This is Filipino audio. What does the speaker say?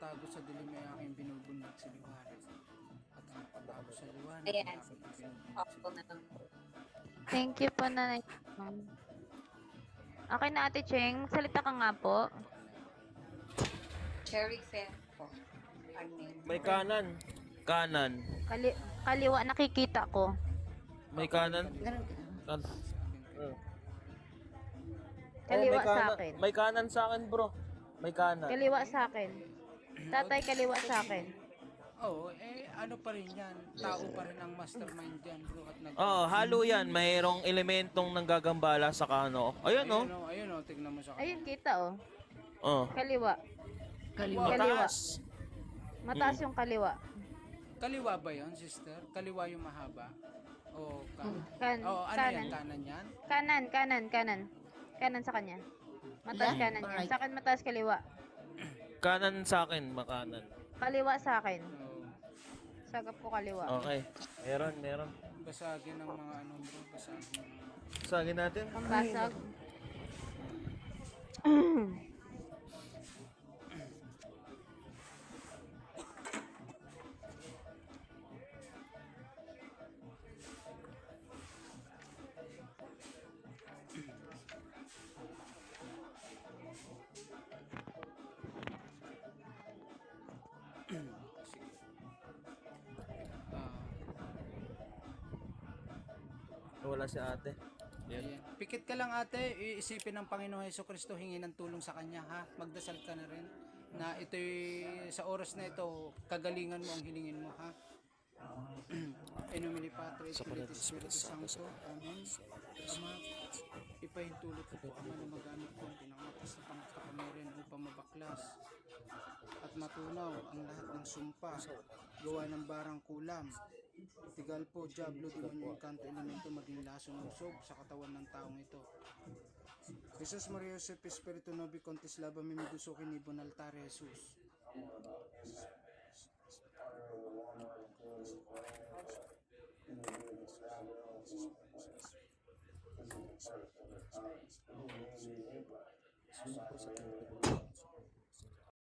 nakatago sa dilim ay aking binubunyag sa liwanag. At ang nakatago sa liwanag ay Ayan. aking binubunyag sa Ako na liwanag. lang po. Thank you po, Nanay. Okay na, Ate Cheng. Magsalita ka nga po. Cherry Fair po. Ang name. May kanan. Kanan. Kaliwa nakikita ko. May kanan. Ganun ka. Kaliwa may sa kanan. akin. May kanan sa akin, bro. May kanan. Kaliwa sa akin. Tatay, kaliwa sa akin. Oo, ano pa rin yan. Tao pa rin ang mastermind dyan, bro. At Oo, halo yan. Mayroong elementong nanggagambala sa kano. Ayun, no? Ayun o, tignan mo sa Ayun, kita oh. Oh. Kaliwa. Kaliwa. Mataas. Mataas yung kaliwa. Kaliwa ba yun, sister? Kaliwa yung mahaba? O Kan ano kanan. yan? Kanan yan? Kanan. Kanan sa kanya. Mataas Yeah, kanan yan. alright. Sa akin mataas kaliwa. Kanan sa akin, makanan. Kaliwa sa akin. Oo. Sagap ko kaliwa. Okay. Meron. Basagin ng mga ano, bro. Basagin. Sagin natin. Pambasag. Ah, Wala si ate. ayan. Pikit ka lang, ate. Iisipin ng Panginoon Hesukristo, hingi ng tulong sa kanya, ha? Magdasal ka na rin na ito'y sa oras na ito, kagalingan mo ang hilingin mo, ha? In nomine Patris, Spiritus Sancto. Amen. Ama, ipahintulot ko po, Ama, na magamit ko ang pinangatas na pangkakamirin upang mabaklas at matunaw ang lahat ng sumpa, gawa ng barang kulam, tigal po, diablo, demonyo, kanto, elemento, maging laso ng usog sa katawan ng taong ito. Jesus Maria Joseph Espiritu Nobi Contis Laba Mimidusukin ni Bonaltare Jesus.